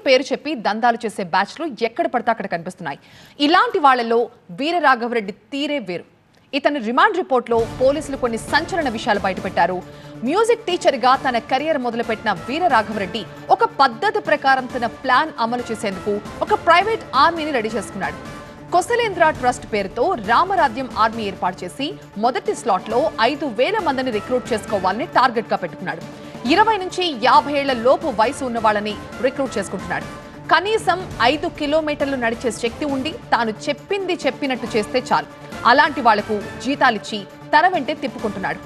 పేరు చెప్పి దందాలు చేసే బ్యాచ్లు ఎక్కడ పడితే అక్కడ కనిపిస్తున్నాయి. ఇలాంటి వాళ్లలో వీరరాఘవరెడ్డి తీరే వేరు. ఇతని రిమాండ్ రిపోర్ట్లో పోలీసులు కొన్ని సంచలన విషయాలు బయటపెట్టారు. మ్యూజిక్ టీచర్గా తన కెరియర్ మొదలుపెట్టిన వీరరాఘవరెడ్డి ఒక పద్ధతి ప్రకారం తన ప్లాన్ అమలు చేసేందుకు ఒక ప్రైవేట్ ఆర్మీని రెడీ చేసుకున్నాడు. కొసలేంద్ర ట్రస్ట్ పేరుతో రామరాజ్యం ఆర్మీ ఏర్పాటు చేసి మొదటి స్లాట్లో 5,000 మందిని రిక్రూట్ చేసుకోవాలని టార్గెట్ గా పెట్టుకున్నాడు. 20 నుంచి 50 ఏళ్ల లోపు వయసు ఉన్న వాళ్ళని రిక్రూట్ చేసుకుంటున్నాడు. కనీసం 5 కిలోమీటర్లు నడిచే శక్తి ఉండి తాను చెప్పింది చెప్పినట్టు చేస్తే చాలు. అలాంటి వాళ్లకు జీతాలిచ్చి తన వెంటే తిప్పుకుంటున్నాడు.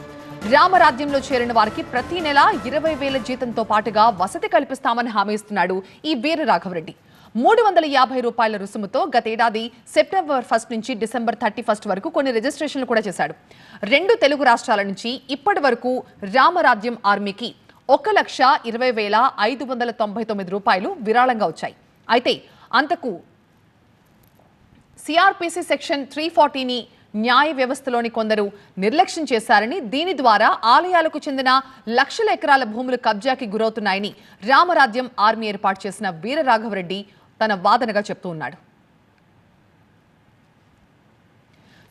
రామరాజ్యంలో చేరిన వారికి ప్రతి నెల 20,000 జీతంతో పాటుగా వసతి కల్పిస్తామని హామీ ఇస్తున్నాడు ఈ వీరరాఘవరెడ్డి. 350 రూపాయల రుసుముతో గతేడాది సెప్టెంబర్ 1 నుంచి డిసెంబర్ 31 వరకు కొన్ని రిజిస్ట్రేషన్లు కూడా చేశాడు. 2 తెలుగు రాష్ట్రాల నుంచి ఇప్పటి వరకు రామరాజ్యం ఆర్మీకి 1,20,599 రూపాయలు విరాళంగా వచ్చాయి. అయితే అంతకు సిఆర్పిసి సెక్షన్ 340ని న్యాయ వ్యవస్థలోని కొందరు నిర్లక్ష్యం చేశారని, దీని ద్వారా ఆలయాలకు చెందిన లక్షల ఎకరాల భూములు కబ్జాకి గురవుతున్నాయని రామరాజ్యం ఆర్మీ ఏర్పాటు చేసిన వీరరాఘవరెడ్డి తన వాదనగా చెప్తూ ఉన్నాడు.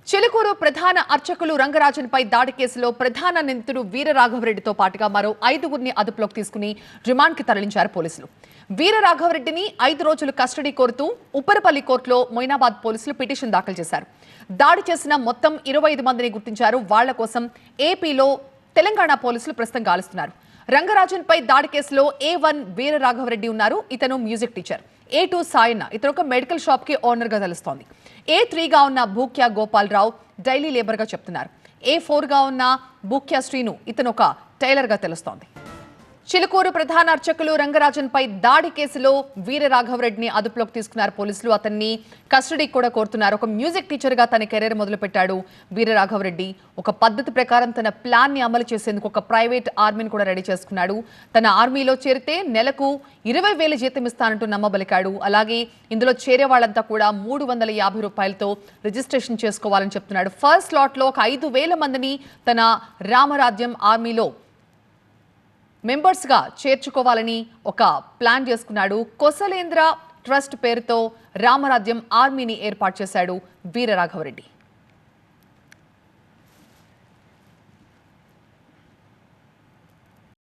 చిలుకూరు ప్రధాన అర్చకులు రంగరాజన్పై దాడి కేసులో ప్రధాన నిందితుడు వీరరాఘవరెడ్డితో పాటుగా మరో 5గురిని అదుపులోకి తీసుకుని రిమాండ్కి తరలించారు పోలీసులు. వీరరాఘవరెడ్డిని 5 రోజులు కస్టడీ కోరుతూ ఉప్పరపల్లి కోర్టులో మొయినాబాద్ పోలీసులు పిటిషన్ దాఖలు చేశారు. దాడి చేసిన మొత్తం 25 మందిని గుర్తించారు. వాళ్ల కోసం ఏపీలో తెలంగాణ పోలీసులు ప్రస్తుతం గాలిస్తున్నారు. రంగరాజన్పై దాడి కేసులో A1 వీరరాఘవరెడ్డి ఉన్నారు. ఇతను మ్యూజిక్ టీచర్. A2 సాయన్న, ఇతను ఒక మెడికల్ షాప్ కి ఓనర్ గా తెలుస్తోంది. A3గా ఉన్న భూక్యా గోపాలరావు డైలీ లేబర్ గా చెప్తున్నారు. A4గా ఉన్న భూక్యా శ్రీను, ఇతను ఒక టైలర్ గా తెలుస్తోంది. చిలుకూరు ప్రధాన అర్చకులు రంగరాజన్పై దాడి కేసులో వీరరాఘవరెడ్డిని అదుపులోకి తీసుకున్నారు పోలీసులు. అతన్ని కస్టడీకి కూడా కోరుతున్నారు. ఒక మ్యూజిక్ టీచర్గా తన కెరీర్ మొదలుపెట్టాడు వీరరాఘవరెడ్డి. ఒక పద్ధతి ప్రకారం తన ప్లాన్ని అమలు చేసేందుకు ఒక ప్రైవేట్ ఆర్మీని కూడా రెడీ చేసుకున్నాడు. తన ఆర్మీలో చేరితే నెలకు 20,000 జీతం ఇస్తానంటూ నమ్మబలికాడు. అలాగే ఇందులో చేరే వాళ్ళంతా కూడా 350 రూపాయలతో రిజిస్ట్రేషన్ చేసుకోవాలని చెప్తున్నాడు. ఫస్ట్ స్లాట్లో ఒక 5,000 మందిని తన రామరాజ్యం ఆర్మీలో మెంబర్స్గా చేర్చుకోవాలని ఒక ప్లాన్ చేసుకున్నాడు. కొసలేంద్ర ట్రస్ట్ పేరుతో రామరాజ్యం ఆర్మీని ఏర్పాటు చేశాడు వీరరాఘవరెడ్డి.